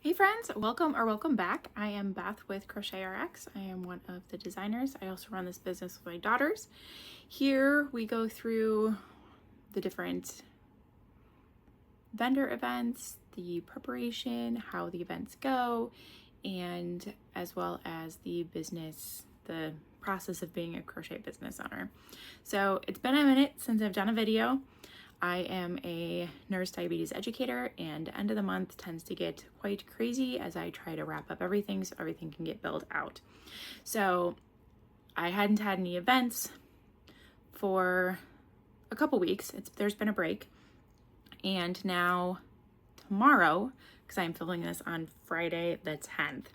Hey friends, welcome back. I am Beth with CrochetrX. I am one of the designers. I also run this business with my daughters. Here we go through the different vendor events, the preparation, how the events go, and as well as the process of being a crochet business owner. So it's been a minute since I've done a video. I am a nurse diabetes educator, and end of the month tends to get quite crazy as I try to wrap up everything so everything can get billed out. So I hadn't had any events for a couple weeks. There's been a break, and now tomorrow, because I'm filming this on Friday the 10th,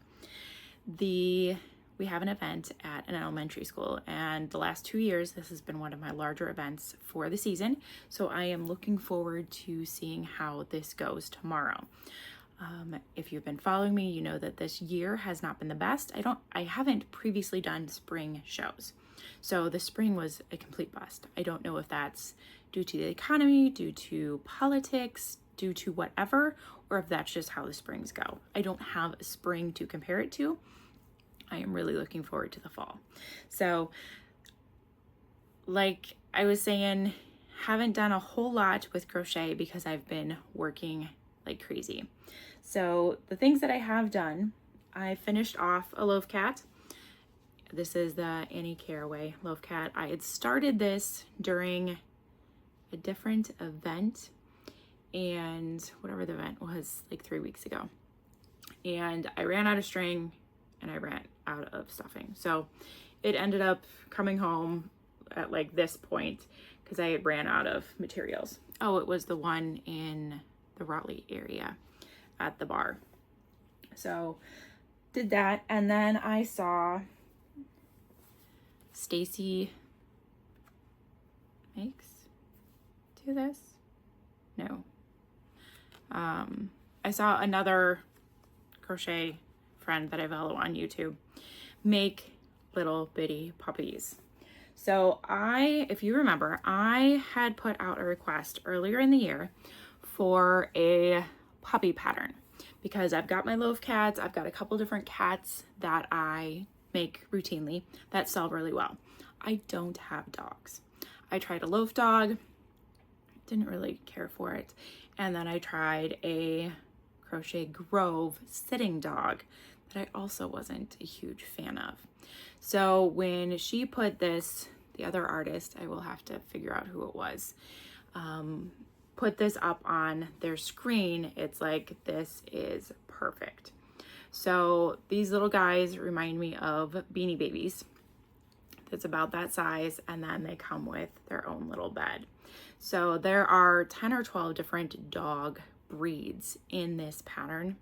we have an event at an elementary school, and the last 2 years this has been one of my larger events for the season, so I am looking forward to seeing how this goes tomorrow. If you've been following me, you know that this year has not been the best. I haven't previously done spring shows, so the spring was a complete bust. I don't know if that's due to the economy, due to politics, due to whatever, or if that's just how the springs go. I don't have a spring to compare it to. I am really looking forward to the fall. So like I was saying, haven't done a whole lot with crochet because I've been working like crazy. So the things that I have done, I finished off a loaf cat. This is the Annie Caraway loaf cat. I had started this during a different event, and whatever the event was, like 3 weeks ago. And I ran out of string and I ran out of stuffing. So it ended up coming home at like this point because I had ran out of materials. Oh, it was the one in the Raleigh area at the bar. So did that, and then I saw Stacy Makes do this. No. I saw another crochet friend that I follow on YouTube make little bitty puppies. So if you remember, I had put out a request earlier in the year for a puppy pattern because I've got my loaf cats. I've got a couple different cats that I make routinely that sell really well. I don't have dogs. I tried a loaf dog, didn't really care for it. And then I tried a Crochet Grove sitting dog that I also wasn't a huge fan of. So when she put this, the other artist, I will have to figure out who it was, put this up on their screen, it's like, this is perfect. So these little guys remind me of Beanie Babies. It's about that size, and then they come with their own little bed. So there are 10 or 12 different dog breeds in this pattern,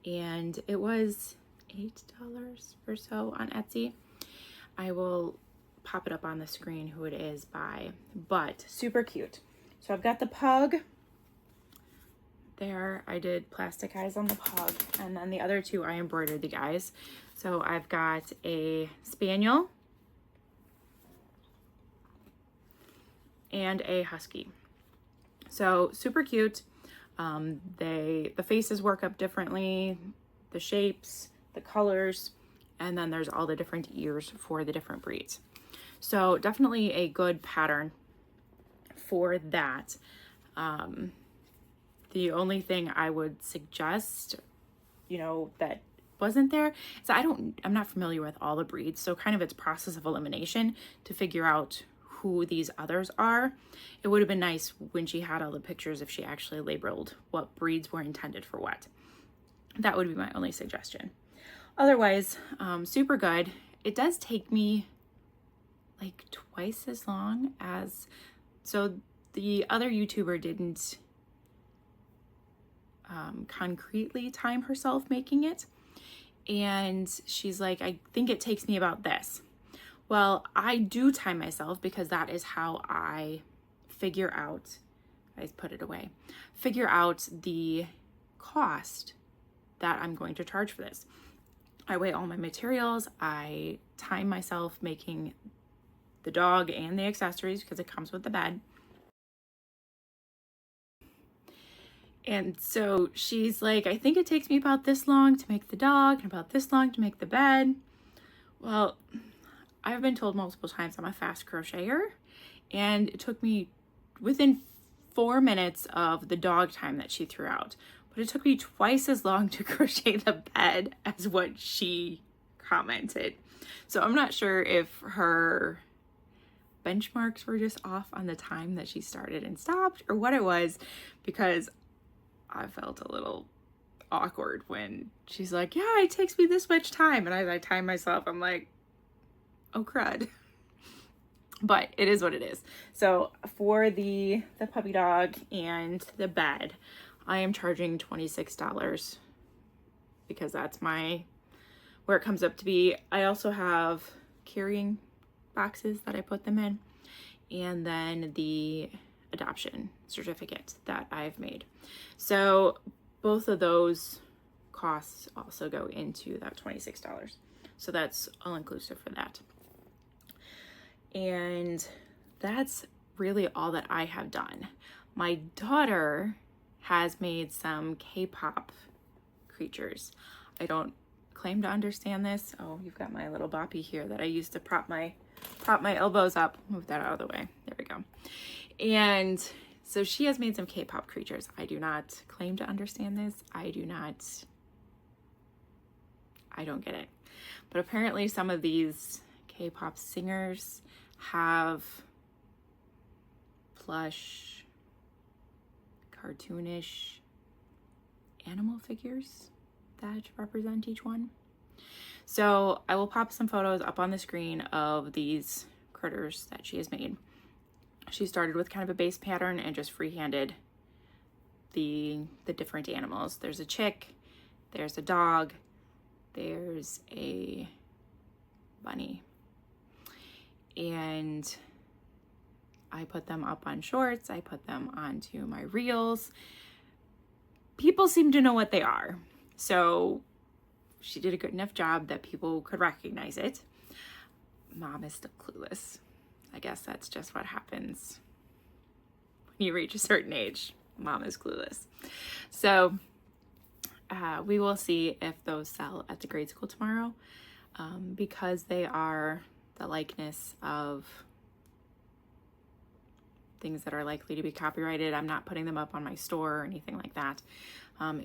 and it was $8 or so on Etsy. I will pop it up on the screen who it is by, but super cute. So I've got the pug there. I did plastic eyes on the pug, and then the other two I embroidered the eyes. So I've got a spaniel and a husky. So super cute. The faces work up differently, the shapes, the colors, and then there's all the different ears for the different breeds. So definitely a good pattern for that. The only thing I would suggest, that wasn't there is I'm not familiar with all the breeds. So kind of it's process of elimination to figure out who these others are. It would have been nice when she had all the pictures if she actually labeled what breeds were intended for what. That would be my only suggestion. Otherwise, super good. It does take me like twice as long as, so the other YouTuber didn't concretely time herself making it. And she's like, I think it takes me about this. Well, I do time myself because that is how I figure out the cost that I'm going to charge for this. I weigh all my materials. I time myself making the dog and the accessories because it comes with the bed. And so she's like, I think it takes me about this long to make the dog and about this long to make the bed. Well, I've been told multiple times I'm a fast crocheter, and it took me within 4 minutes of the dog time that she threw out. But it took me twice as long to crochet the bed as what she commented. So I'm not sure if her benchmarks were just off on the time that she started and stopped or what it was, because I felt a little awkward when she's like, yeah, it takes me this much time. And as I time myself, I'm like, oh crud. But it is what it is. So for the puppy dog and the bed, I am charging $26 because that's where it comes up to be. I also have carrying boxes that I put them in, and then the adoption certificate that I've made. So both of those costs also go into that $26. So that's all inclusive for that. And that's really all that I have done. My daughter has made some K-pop creatures. I don't claim to understand this. Oh, you've got my little boppy here that I used to prop my elbows up. Move that out of the way. There we go. And so she has made some K-pop creatures. I do not claim to understand this. I don't get it. But apparently some of these K-pop singers have plush, cartoonish animal figures that represent each one. So I will pop some photos up on the screen of these critters that she has made. She started with kind of a base pattern and just freehanded the different animals. There's a chick, there's a dog, there's a bunny. And I put them up on shorts, I put them onto my reels. People seem to know what they are. So she did a good enough job that people could recognize it. Mom is still clueless. I guess that's just what happens when you reach a certain age. Mom is clueless. So we will see if those sell at the grade school tomorrow, because they are the likeness of things that are likely to be copyrighted. I'm not putting them up on my store or anything like that.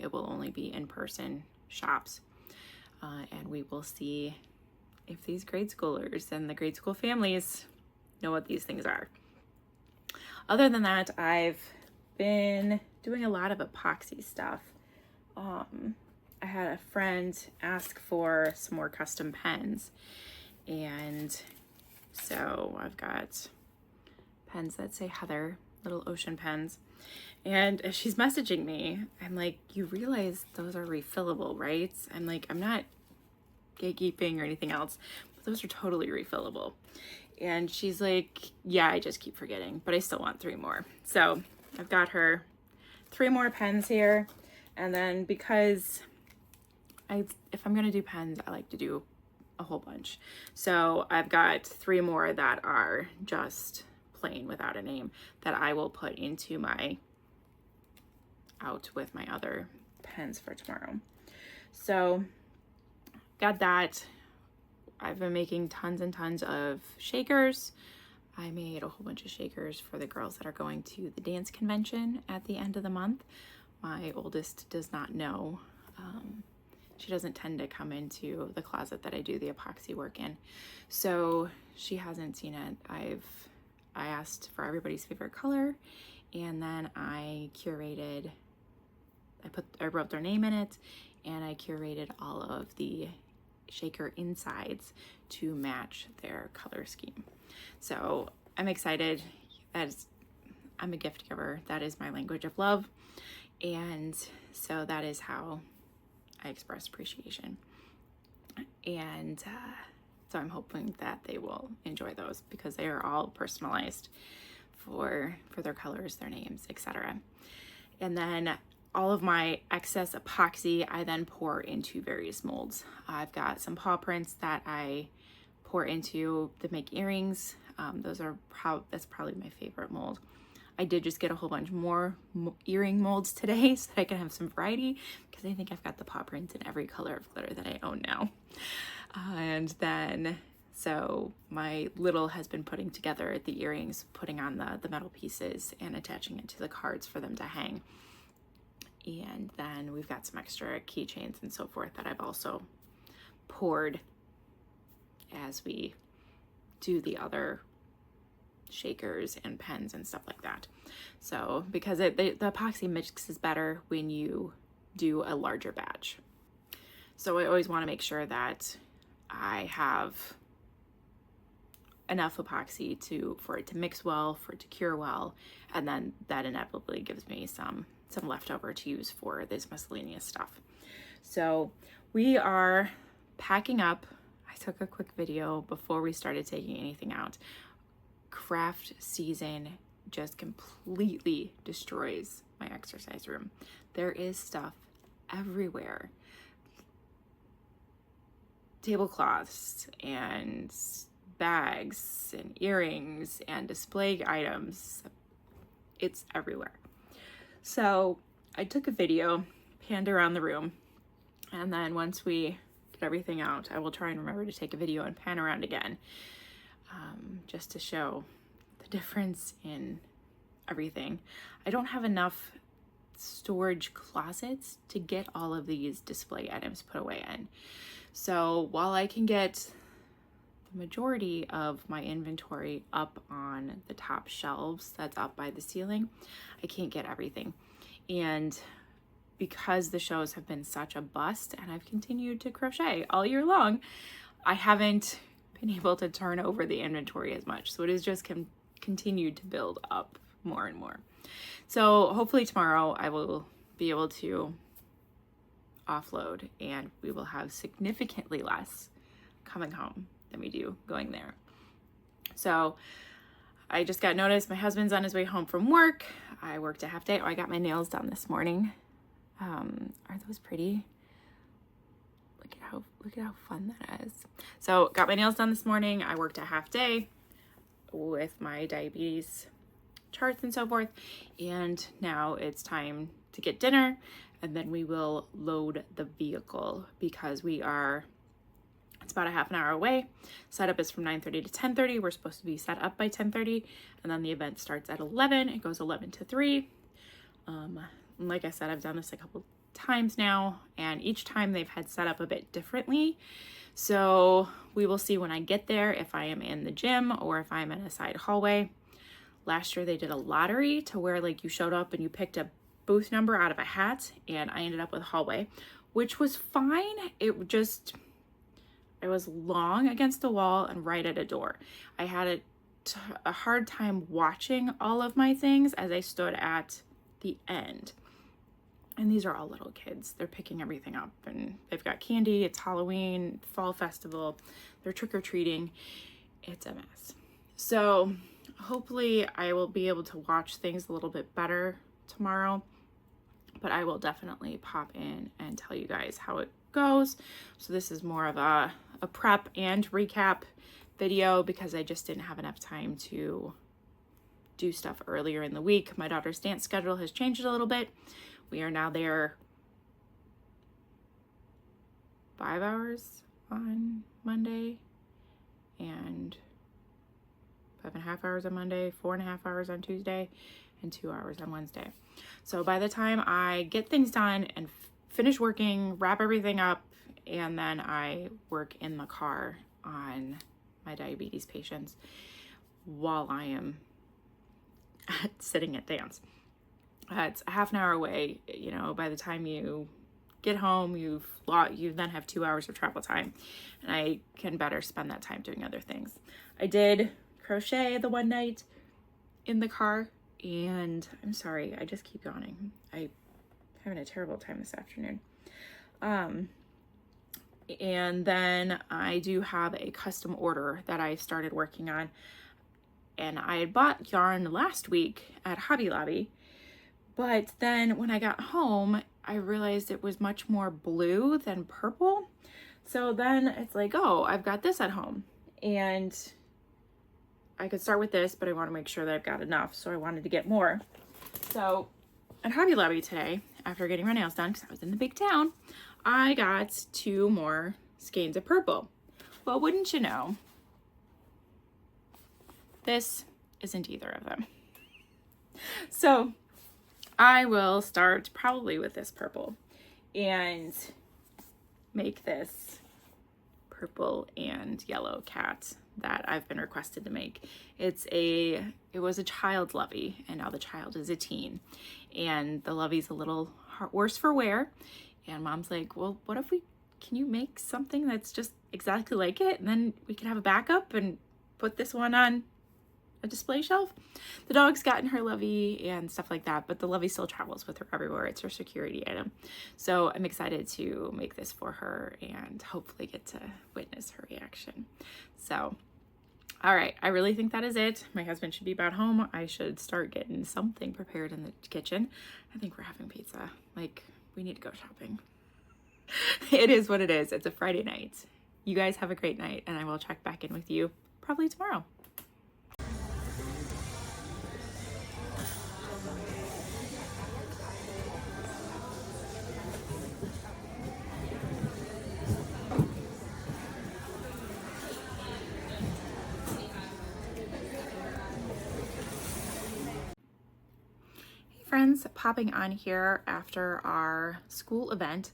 It will only be in-person shops. And we will see if these grade schoolers and the grade school families know what these things are. Other than that, I've been doing a lot of epoxy stuff. I had a friend ask for some more custom pens, and so I've got pens that say Heather, little ocean pens. And as she's messaging me, I'm like, you realize those are refillable, right? I'm like, I'm not gatekeeping or anything else, but those are totally refillable. And she's like, yeah, I just keep forgetting, but I still want 3 more. So I've got her 3 more pens here. And then because if I'm going to do pens, I like to do a whole bunch. So I've got 3 more that are just plain without a name that I will put into my out with my other pens for tomorrow. So got that. I've been making tons and tons of shakers. I made a whole bunch of shakers for the girls that are going to the dance convention at the end of the month. My oldest does not know. She doesn't tend to come into the closet that I do the epoxy work in, so she hasn't seen it. I asked for everybody's favorite color, and then I wrote their name in it, and I curated all of the shaker insides to match their color scheme. So I'm excited. I'm a gift giver. That is my language of love. And so that is how I express appreciation. And so I'm hoping that they will enjoy those, because they are all personalized for their colors, their names, etc. And then all of my excess epoxy I then pour into various molds. I've got some paw prints that I pour into to make earrings. That's probably my favorite mold. I did just get a whole bunch more earring molds today so that I can have some variety, because I think I've got the paw prints in every color of glitter that I own now. And then, so my little has been putting together the earrings, putting on the metal pieces and attaching it to the cards for them to hang. And then we've got some extra keychains and so forth that I've also poured as we do the other shakers and pens and stuff like that. So because the epoxy mixes better when you do a larger batch. So I always want to make sure that I have enough epoxy for it to mix well, for it to cure well, and then that inevitably gives me some leftover to use for this miscellaneous stuff. So we are packing up. I took a quick video before we started taking anything out. Craft season just completely destroys my exercise room. There is stuff everywhere. Tablecloths and bags and earrings and display items. It's everywhere. So I took a video, panned around the room, and then once we get everything out, I will try and remember to take a video and pan around again, just to show the difference in everything. I don't have enough storage closets to get all of these display items put away in. So while I can get the majority of my inventory up on the top shelves that's up by the ceiling, I can't get everything. And because the shows have been such a bust and I've continued to crochet all year long, I haven't been able to turn over the inventory as much. So it has just continued to build up more and more. So hopefully tomorrow I will be able to offload and we will have significantly less coming home than we do going there. So I just got notice my husband's on his way home from work. I worked a half day. Oh, I got my nails done this morning. Are those pretty? Look at how fun that is. So got my nails done this morning. I worked a half day with my diabetes charts and so forth. And now it's time to get dinner, and then we will load the vehicle because it's about a half an hour away. Setup is from 9:30 to 10:30. We're supposed to be set up by 10:30, and then the event starts at 11. It goes 11 to 3. Like I said, I've done this a couple times now, and each time they've had set up a bit differently. So we will see when I get there if I am in the gym or if I'm in a side hallway. Last year they did a lottery to where like you showed up and you picked a booth number out of a hat, and I ended up with hallway, which was fine. It was long against the wall and right at a door. I had a hard time watching all of my things as I stood at the end. And these are all little kids. They're picking everything up and they've got candy. It's Halloween, fall festival. They're trick-or-treating. It's a mess. So hopefully I will be able to watch things a little bit better tomorrow, but I will definitely pop in and tell you guys how it goes. So this is more of a prep and recap video because I just didn't have enough time to do stuff earlier in the week. My daughter's dance schedule has changed a little bit. We are now there 5 hours on Monday and 5.5 hours on Monday, 4.5 hours on Tuesday, and 2 hours on Wednesday. So by the time I get things done and finish working, wrap everything up, and then I work in the car on my diabetes patients while I am sitting at dance. It's a half an hour away. You know, by the time you get home, you then have 2 hours of travel time, and I can better spend that time doing other things. I did crochet the one night in the car, and I'm sorry, I just keep yawning. I'm having a terrible time this afternoon. And then I do have a custom order that I started working on, and I had bought yarn last week at Hobby Lobby, but then when I got home, I realized it was much more blue than purple. So then it's like, oh, I've got this at home. And I could start with this, but I want to make sure that I've got enough. So I wanted to get more. So at Hobby Lobby today, after getting my nails done, because I was in the big town, I got 2 more skeins of purple. Well, wouldn't you know, this isn't either of them. So I will start probably with this purple and make this purple and yellow cat that I've been requested to make. It was a child lovey, and now the child is a teen, and the lovey's a little worse for wear. And Mom's like, well, what if can you make something that's just exactly like it, and then we can have a backup and put this one on a display shelf? The dog's gotten her lovey and stuff like that, but the lovey still travels with her everywhere. It's her security item. So I'm excited to make this for her and hopefully get to witness her reaction. So, all right, I really think that is it. My husband should be about home. I should start getting something prepared in the kitchen. I think we're having pizza. Like, we need to go shopping. It is what it is. It's a Friday night. You guys have a great night, and I will check back in with you probably tomorrow. Friends, popping on here after our school event.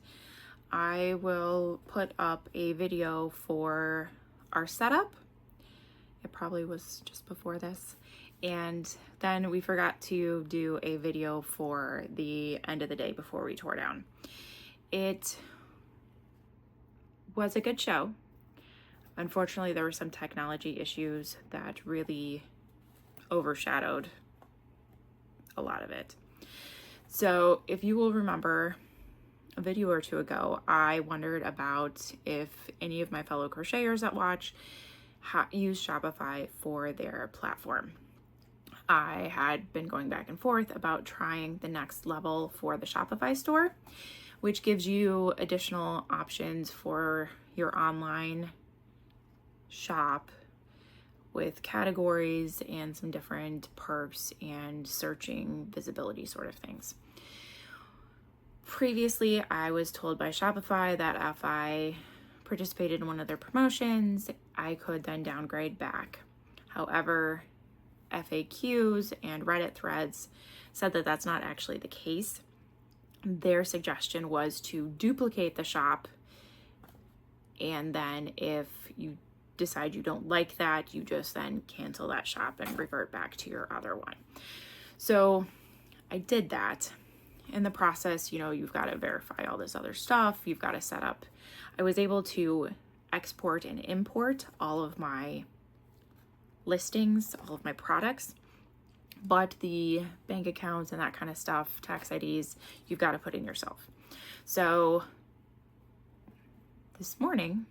I will put up a video for our setup. It probably was just before this. And then we forgot to do a video for the end of the day before we tore down. It was a good show. Unfortunately, there were some technology issues that really overshadowed a lot of it. So if you will remember a video or two ago, I wondered about if any of my fellow crocheters that watch use Shopify for their platform. I had been going back and forth about trying the next level for the Shopify store, which gives you additional options for your online shop with categories and some different perks and searching visibility sort of things. Previously, I was told by Shopify that if I participated in one of their promotions, I could then downgrade back. However, FAQs and Reddit threads said that that's not actually the case. Their suggestion was to duplicate the shop, and then if you decide you don't like that, you just then cancel that shop and revert back to your other one. So I did that. In the process, you've got to verify all this other stuff. You've got to set up. I was able to export and import all of my listings, all of my products, but the bank accounts and that kind of stuff, tax IDs, you've got to put in yourself. So this morning,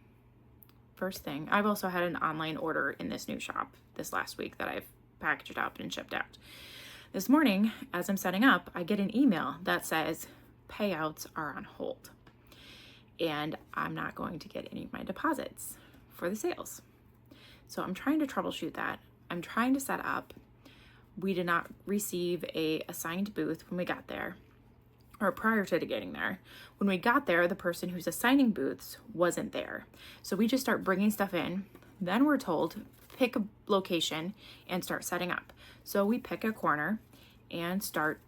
first thing, I've also had an online order in this new shop this last week that I've packaged up and shipped out. This morning, as I'm setting up, I get an email that says payouts are on hold, and I'm not going to get any of my deposits for the sales. So I'm trying to troubleshoot that. I'm trying to set up. We did not receive a assigned booth when we got there, or prior to getting there. When we got there, the person who's assigning booths wasn't there. So we just start bringing stuff in. Then we're told, pick a location and start setting up. So we pick a corner and start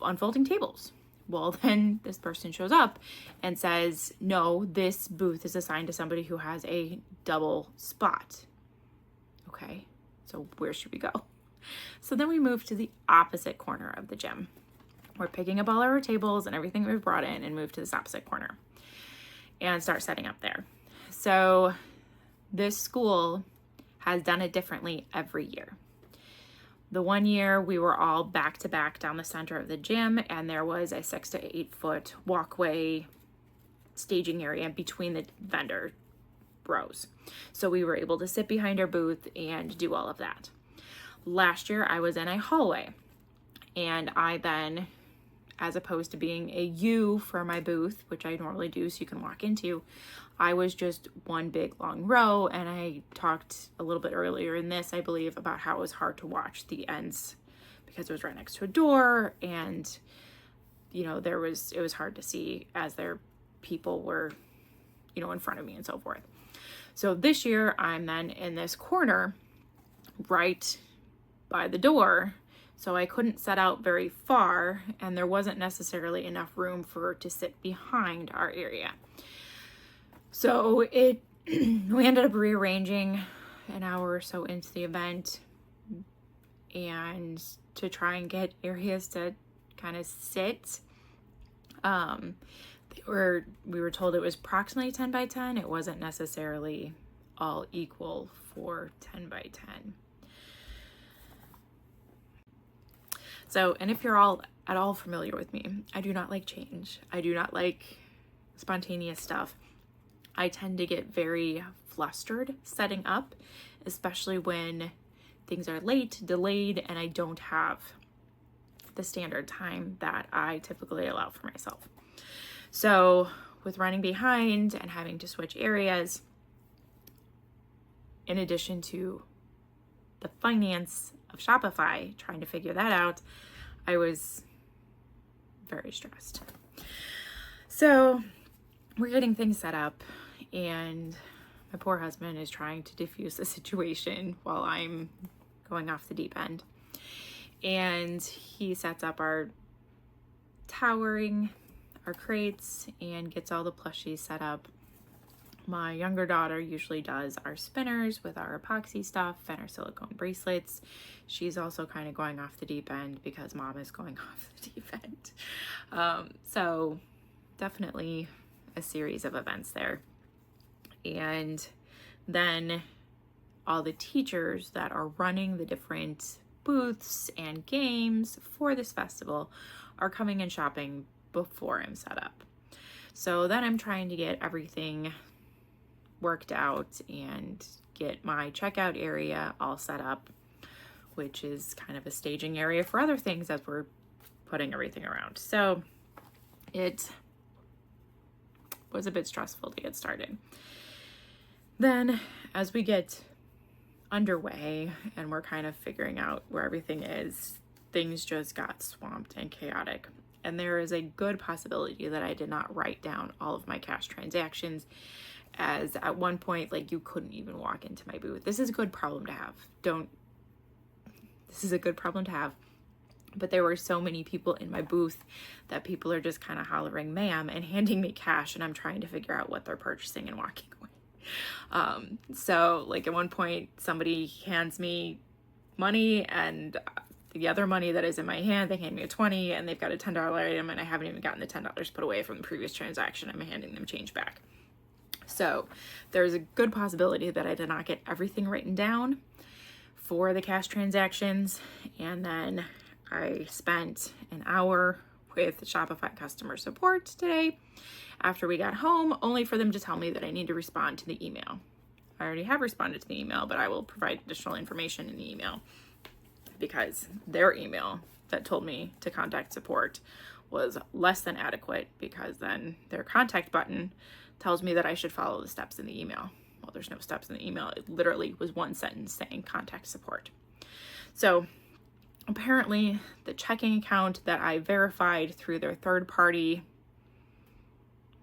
unfolding tables. Well, then this person shows up and says, no, this booth is assigned to somebody who has a double spot. Okay, so where should we go? So then we move to the opposite corner of the gym. We're picking up all our tables and everything we've brought in and move to this opposite corner and start setting up there. So this school has done it differently every year. The one year we were all back to back down the center of the gym, and there was a 6 to 8 foot walkway staging area between the vendor rows. So we were able to sit behind our booth and do all of that. Last year I was in a hallway, and I then as opposed to being a U for my booth, which I normally do so you can walk into. I was just one big long row, and I talked a little bit earlier in this, I believe, about how it was hard to watch the ends because it was right next to a door, and you know, it was hard to see as their people were, you know, in front of me and so forth. So this year I'm then in this corner right by the door, so I couldn't set out very far, and there wasn't necessarily enough room for to sit behind our area. So we ended up rearranging an hour or so into the event, and to try and get areas to kind of sit. We were told it was approximately 10 by 10. It wasn't necessarily all equal for 10 by 10. So, and if you're all at all familiar with me, I do not like change. I do not like spontaneous stuff. I tend to get very flustered setting up, especially when things are late, delayed, and I don't have the standard time that I typically allow for myself. So with running behind and having to switch areas, in addition to the finance of Shopify, trying to figure that out, I was very stressed. So we're getting things set up, and my poor husband is trying to diffuse the situation while I'm going off the deep end. And he sets up our towering, our crates, and gets all the plushies set up. My younger daughter usually does our spinners with our epoxy stuff and our silicone bracelets. She's also kind of going off the deep end because mom is going off the deep end. So definitely a series of events there. And then all the teachers that are running the different booths and games for this festival are coming and shopping before I'm set up. So then I'm trying to get everything worked out and get my checkout area all set up, which is kind of a staging area for other things as we're putting everything around. So it was a bit stressful to get started. Then as we get underway and we're kind of figuring out where everything is, things just got swamped and chaotic. And there is a good possibility that I did not write down all of my cash transactions, as at one point, like, you couldn't even walk into my booth. This is a good problem to have. This is a good problem to have. But there were so many people in my booth that people are just kind of hollering, ma'am, and handing me cash, and I'm trying to figure out what they're purchasing and walking away. So like at one point somebody hands me money, and the other money that is in my hand, they hand me a 20, and they've got a $10 item, and I haven't even gotten the $10 put away from the previous transaction. I'm handing them change back. So there's a good possibility that I did not get everything written down for the cash transactions. And then I spent an hour with Shopify customer support today after we got home, only for them to tell me that I need to respond to the email. I already have responded to the email, but I will provide additional information in the email, because their email that told me to contact support was less than adequate, because then their contact button tells me that I should follow the steps in the email. Well, there's no steps in the email. It literally was one sentence saying contact support. So apparently the checking account that I verified through their third party,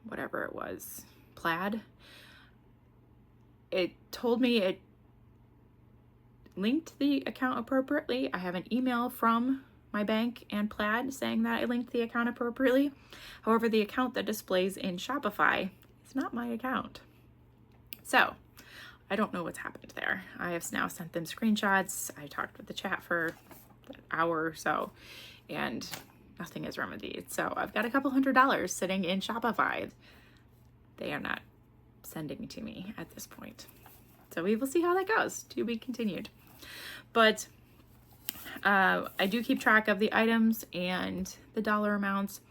whatever it was, Plaid, it told me it linked the account appropriately. I have an email from my bank and Plaid saying that I linked the account appropriately. However, the account that displays in Shopify is not my account. So I don't know what's happened there. I have now sent them screenshots. I talked with the chat for an hour or so, and nothing is remedied. So I've got a couple $100 sitting in Shopify. They are not sending to me at this point. So we will see how that goes. To be continued. But I do keep track of the items and the dollar amounts.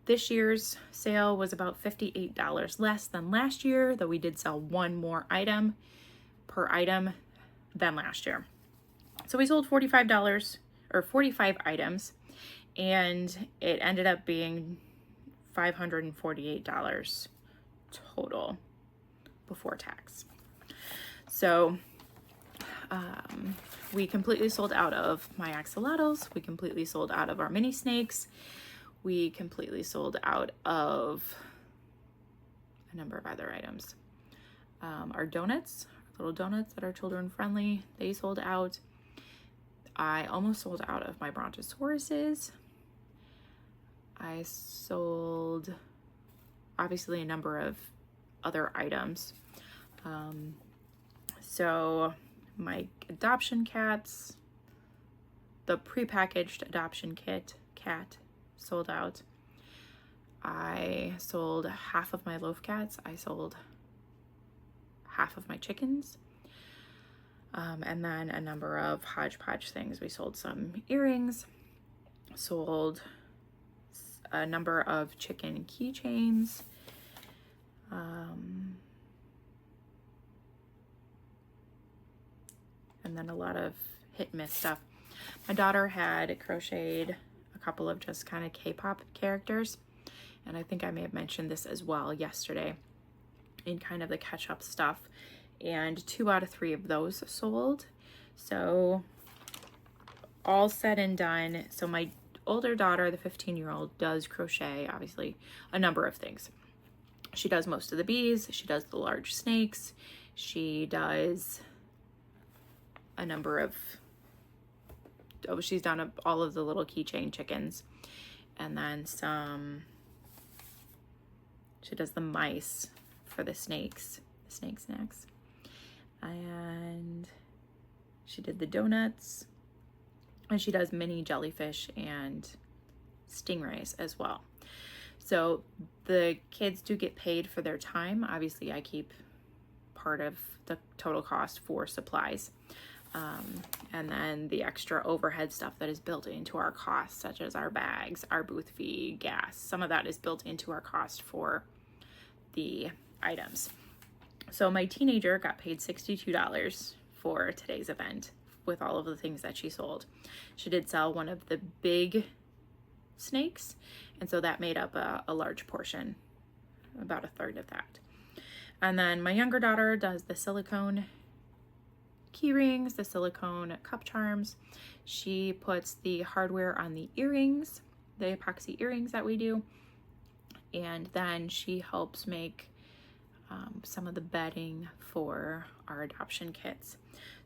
This year's sale was about $58 less than last year, though we did sell one more item per item than last year. So we sold $45 or 45 items, and it ended up being $548 total before tax. So we completely sold out of my axolotls. We completely sold out of our mini snakes. We completely sold out of a number of other items. Our donuts, little donuts that are children friendly, they sold out. I almost sold out of my brontosauruses. I sold obviously a number of other items. So my adoption cats, the prepackaged adoption cat sold out. I sold half of my loaf cats. I sold half of my chickens. And then a number of hodgepodge things. We sold some earrings, sold a number of chicken keychains, and then a lot of hit and miss stuff. My daughter had crocheted a couple of just kind of K-pop characters, and I think I may have mentioned this as well yesterday in kind of the catch-up stuff, and 2 out of 3 of those sold. So all said and done, so my older daughter, the 15-year-old, does crochet obviously a number of things. She does most of the bees, she does the large snakes, she does a number of, she's done all of the little keychain chickens, and then some, she does the mice for the snakes, the snake snacks, and she did the donuts, and she does mini jellyfish and stingrays as well. So the kids do get paid for their time. Obviously I keep part of the total cost for supplies. And then the extra overhead stuff that is built into our costs, such as our bags, our booth fee, gas, some of that is built into our cost for the items. So my teenager got paid $62 for today's event with all of the things that she sold. She did sell one of the big snakes, and so that made up a large portion, about a third of that. And then my younger daughter does the silicone key rings, the silicone cup charms. She puts the hardware on the earrings, the epoxy earrings that we do, and then she helps make some of the bedding for our adoption kits.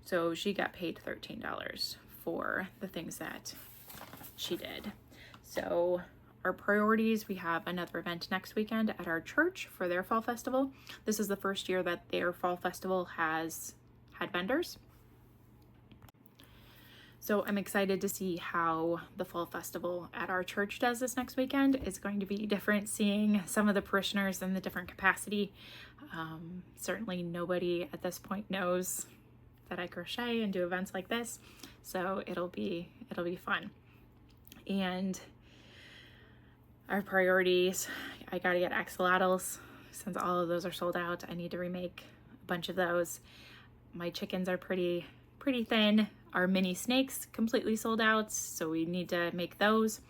So she got paid $13 for the things that she did. So our priorities, we have another event next weekend at our church for their fall festival. This is the first year that their fall festival has had vendors. So I'm excited to see how the fall festival at our church does this next weekend. It's going to be different seeing some of the parishioners in the different capacity. Certainly nobody at this point knows that I crochet and do events like this, so it'll be fun. And our priorities, I gotta get axolotls. Since all of those are sold out, I need to remake a bunch of those. My chickens are pretty thin. Our mini snakes completely sold out, so we need to make those.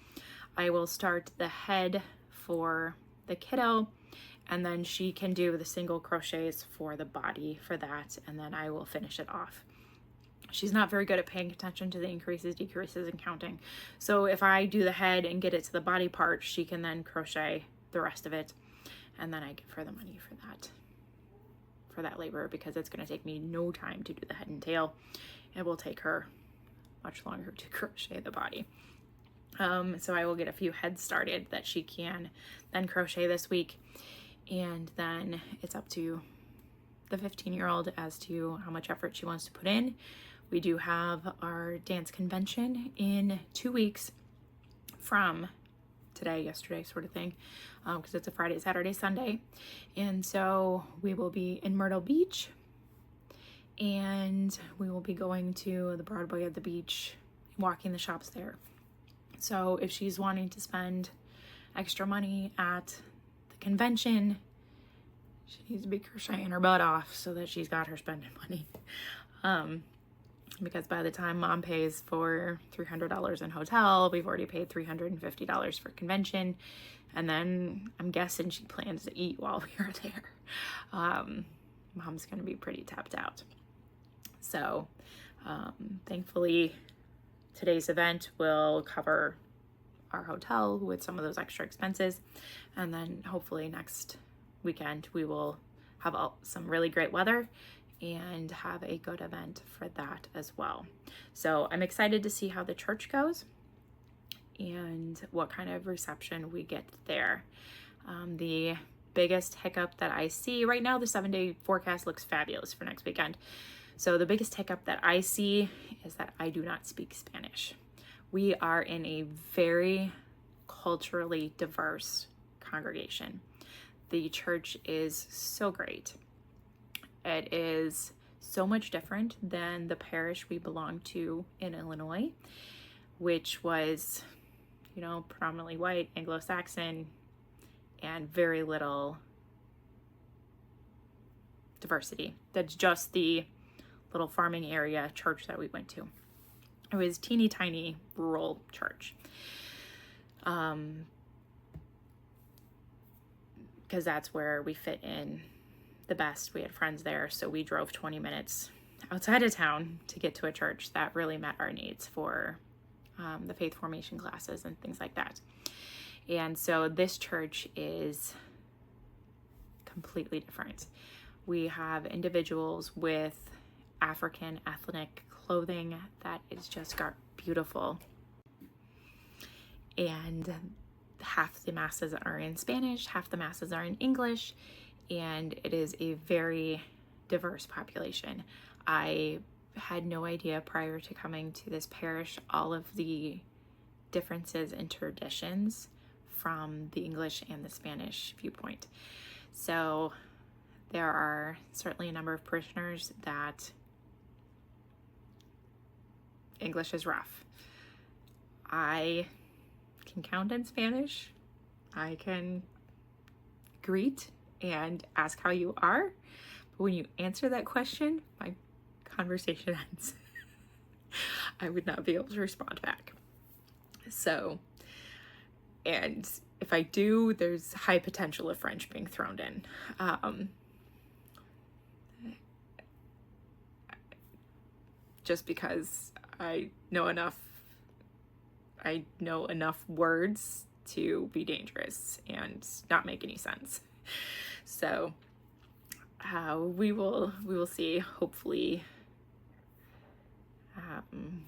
I will start the head for the kiddo, and then she can do the single crochets for the body for that, and then I will finish it off. She's not very good at paying attention to the increases, decreases, and counting. So if I do the head and get it to the body part, she can then crochet the rest of it, and then I give her the money for that labor, because it's going to take me no time to do the head and tail. It will take her much longer to crochet the body. So I will get a few heads started that she can then crochet this week, and then it's up to the 15-year-old as to how much effort she wants to put in. We do have our dance convention in 2 weeks from today, yesterday sort of thing, because it's a Friday, Saturday, Sunday. And so we will be in Myrtle Beach, and we will be going to the Broadway at the beach, walking the shops there. So if she's wanting to spend extra money at the convention, she needs to be crocheting her butt off so that she's got her spending money. because by the time mom pays for $300 in hotel, we've already paid $350 for convention. And then I'm guessing she plans to eat while we are there. Mom's going to be pretty tapped out. So thankfully, today's event will cover our hotel with some of those extra expenses. And then hopefully next weekend we will have some really great weather and have a good event for that as well. So I'm excited to see how the church goes and what kind of reception we get there. The biggest hiccup that I see right now, the 7-day forecast looks fabulous for next weekend. So the biggest hiccup that I see is that I do not speak Spanish. We are in a very culturally diverse congregation. The church is so great. It is so much different than the parish we belong to in Illinois, which was, predominantly white, Anglo-Saxon, and very little diversity. That's just the little farming area church that we went to. It was teeny tiny rural church. Because that's where we fit in the best. We had friends there, so we drove 20 minutes outside of town to get to a church that really met our needs for the faith formation classes and things like that. And so this church is completely different. We have individuals with African ethnic clothing that is just beautiful. And half the masses are in Spanish, half the masses are in English, and it is a very diverse population. I had no idea prior to coming to this parish all of the differences in traditions from the English and the Spanish viewpoint. So there are certainly a number of parishioners that English is rough. I can count in Spanish. I can greet and ask how you are. But when you answer that question, my conversation ends. I would not be able to respond back. So, and if I do, there's high potential of French being thrown in. Just because I know enough words to be dangerous and not make any sense. So we will see. Hopefully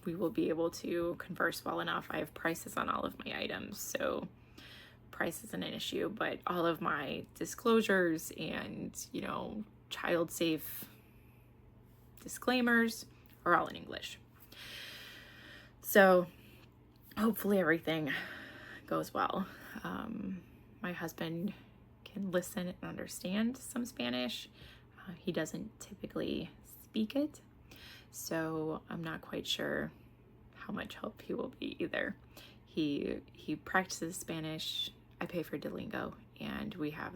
we will be able to converse well enough. I have prices on all of my items, so price isn't an issue, but all of my disclosures and child safe disclaimers are all in English. So hopefully everything goes well. My husband can listen and understand some Spanish. He doesn't typically speak it, so I'm not quite sure how much help he will be either. He practices Spanish. I pay for Duolingo, and we have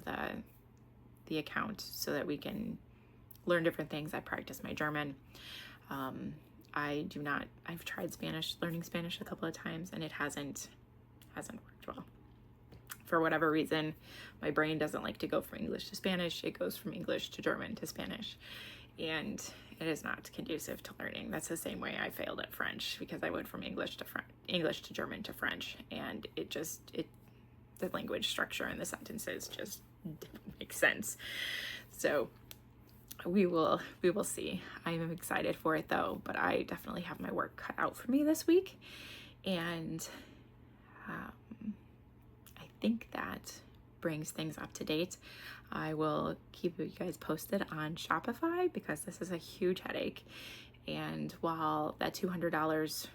the account so that we can learn different things. I practice my German. I've tried learning Spanish a couple of times, and it hasn't worked well. For whatever reason, my brain doesn't like to go from English to Spanish. It goes from English to German to Spanish, and it is not conducive to learning. That's the same way I failed at French, because I went from English to German to French, and the language structure and the sentences just didn't make sense. So we will see. I am excited for it though, but I definitely have my work cut out for me this week, and I think that brings things up to date. I will keep you guys posted on Shopify, because this is a huge headache, and while that $200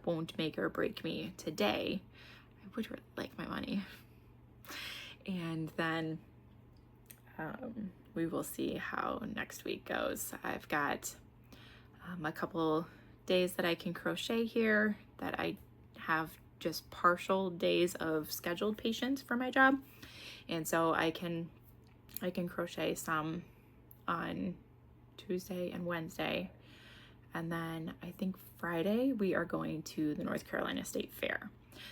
won't make or break me today, I would really like my money. And then we will see how next week goes. I've got a couple days that I can crochet here, that I have just partial days of scheduled patients for my job, and so I can crochet some on Tuesday and Wednesday, And then I think Friday we are going to the North Carolina State Fair.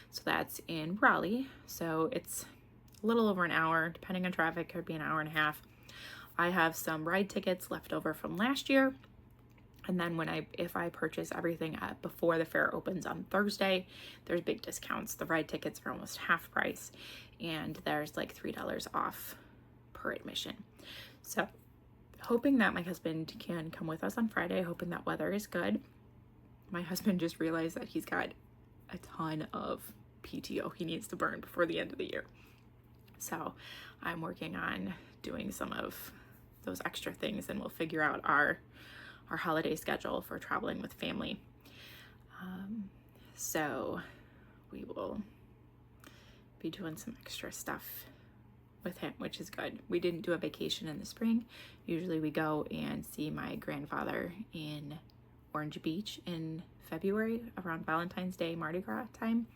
So that's in Raleigh. So it's a little over an hour, depending on traffic, could be an hour and a half. I have some ride tickets left over from last year. And then if I purchase everything before the fair opens on Thursday, there's big discounts. The ride tickets are almost half price, and there's like $3 off per admission. So hoping that my husband can come with us on Friday, hoping that weather is good. My husband just realized that he's got a ton of PTO he needs to burn before the end of the year. So I'm working on doing some of those extra things, and we'll figure out our holiday schedule for traveling with family. So we will be doing some extra stuff with him, which is good. We didn't do a vacation in the spring. Usually we go and see my grandfather in Orange Beach in February around Valentine's Day, Mardi Gras time.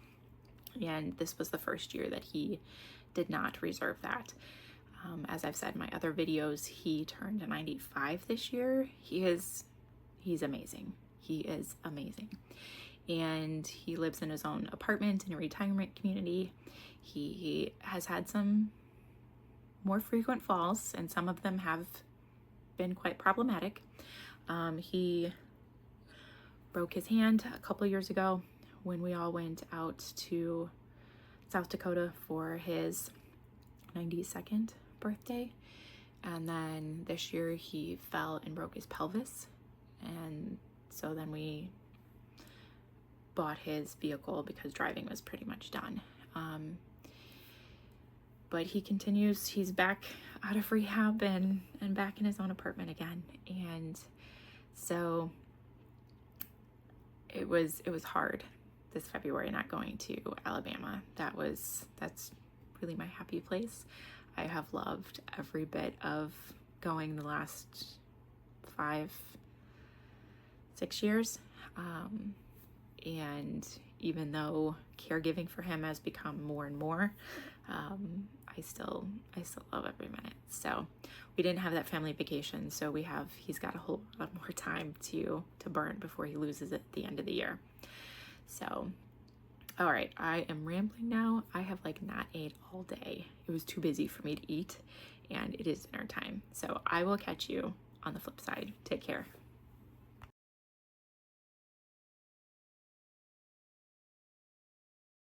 And this was the first year that he did not reserve that. As I've said in my other videos, he turned 95 this year. He's amazing. He is amazing. And he lives in his own apartment in a retirement community. He has had some more frequent falls, and some of them have been quite problematic. He broke his hand a couple of years ago when we all went out to South Dakota for his 92nd birthday. And then this year he fell and broke his pelvis. And so then we bought his vehicle because driving was pretty much done. But he continues, he's back out of rehab and back in his own apartment again. And so it was hard this February not going to Alabama. That's really my happy place. I have loved every bit of going the last 5-6 years. And even though caregiving for him has become more and more, I still love every minute. So we didn't have that family vacation, so he's got a whole lot more time to burn before he loses it at the end of the year. So, all right, I am rambling now. I have not ate all day. It was too busy for me to eat, and it is dinner time. So I will catch you on the flip side. Take care.